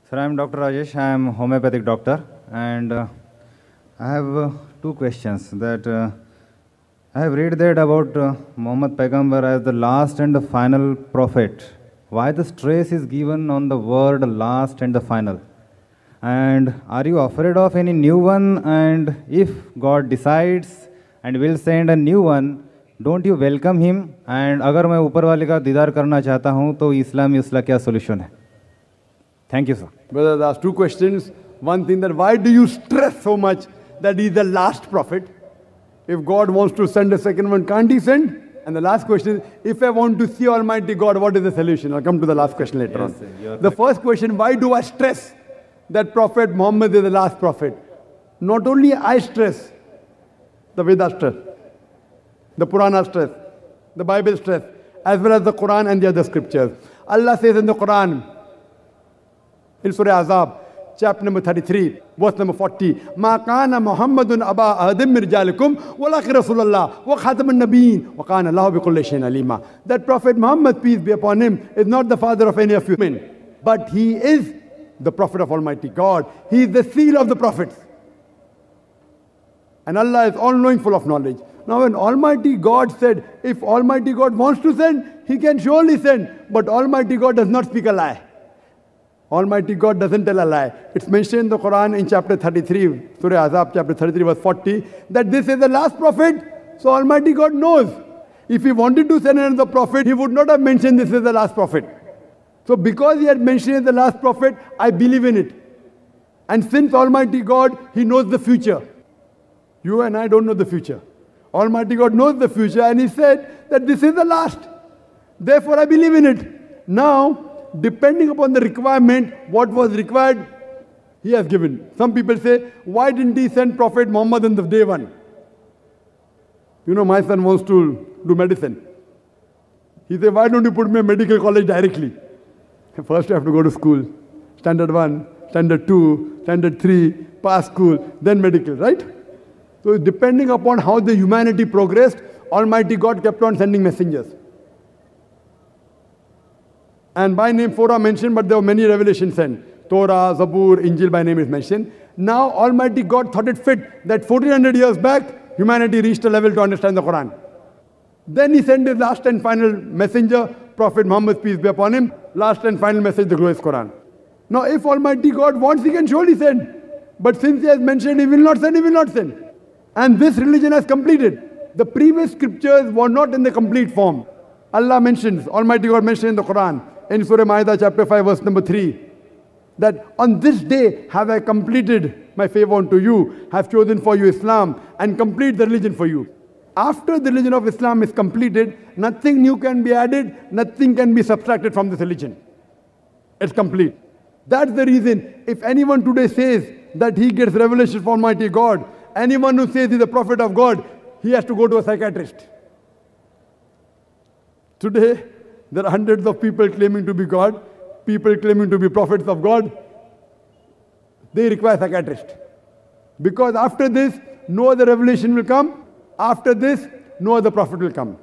Sir, I am Dr. Rajesh. I am homeopathic doctor, and I have two questions. I have read that about Muhammad Paigambar as the last and the final prophet. Why the stress is given on the word last and the final? And are you afraid of any new one? And if God decides and will send a new one, don't you welcome him? And अगर मैं ऊपर वाले का दीदार करना चाहता हूँ तो इस्लाम में उसका क्या solution है? Thank you, sir. Brother, there's two questions. One thing, that why do you stress so much that he's the last prophet? If God wants to send a second one, can't he send? And the last question is, if I want to see Almighty God, what is the solution? I'll come to the last question later on. Sir, the first question, why do I stress that Prophet Muhammad is the last prophet? Not only I stress, the Vedas stress, the Purana stress, the Bible stress, as well as the Quran and the other scriptures. Allah says in the Quran, in Surah Azab, chapter number 33, verse number 40, مَا كَانَ مُحَمَّدٌ أَبَا أَحَدٍ مِّن رِجَالِكُمْ وَلَٰكِنَّ رَسُولَ اللَّهِ وَخَاتَمَ النَّبِيِّينَ وَكَانَ اللَّهُ بِكُلِّ شَيْءٍ عَلِيمًا. That Prophet Muhammad, peace be upon him, is not the father of any of you men, but he is the prophet of Almighty God. He is the seal of the prophets. And Allah is all-knowing, full of knowledge. Now when Almighty God said, if Almighty God wants to send, He can surely send. But Almighty God does not speak a lie. Almighty God doesn't tell a lie. It's mentioned in the Quran in chapter 33, Surah Azab, chapter 33, verse 40, that this is the last prophet. So Almighty God knows. If He wanted to send another prophet, He would not have mentioned this is the last prophet. So because He had mentioned the last prophet, I believe in it. And since Almighty God, He knows the future. You and I don't know the future. Almighty God knows the future, and He said that this is the last. Therefore, I believe in it. Now, depending upon the requirement, what was required, He has given. Some people say, why didn't He send Prophet Muhammad in the day one? You know, my son wants to do medicine. He said, why don't you put me in medical college directly? First you have to go to school. Standard 1, Standard 2, Standard 3, pass school, then medical, right? So depending upon how the humanity progressed, Almighty God kept on sending messengers. And by name 4 are mentioned, but there were many revelations sent. Torah, Zabur, Injil by name is mentioned. Now Almighty God thought it fit that 1400 years back, humanity reached a level to understand the Quran. Then He sent His last and final messenger, Prophet Muhammad, peace be upon him. Last and final message, the glorious Quran. Now if Almighty God wants, He can surely send. But since He has mentioned He will not send, He will not send. And this religion has completed. The previous scriptures were not in the complete form. Allah mentions, Almighty God mentioned in the Quran, in Surah Ma'idah chapter 5 verse number 3, that on this day have I completed my favor unto you, have chosen for you Islam, and complete the religion for you. After the religion of Islam is completed, nothing new can be added, nothing can be subtracted from this religion. It's complete. That's the reason, if anyone today says that he gets revelation from Almighty God, anyone who says he's a prophet of God, he has to go to a psychiatrist. Today, there are hundreds of people claiming to be God, people claiming to be prophets of God. They require psychiatrist. Because after this, no other revelation will come. After this, no other prophet will come.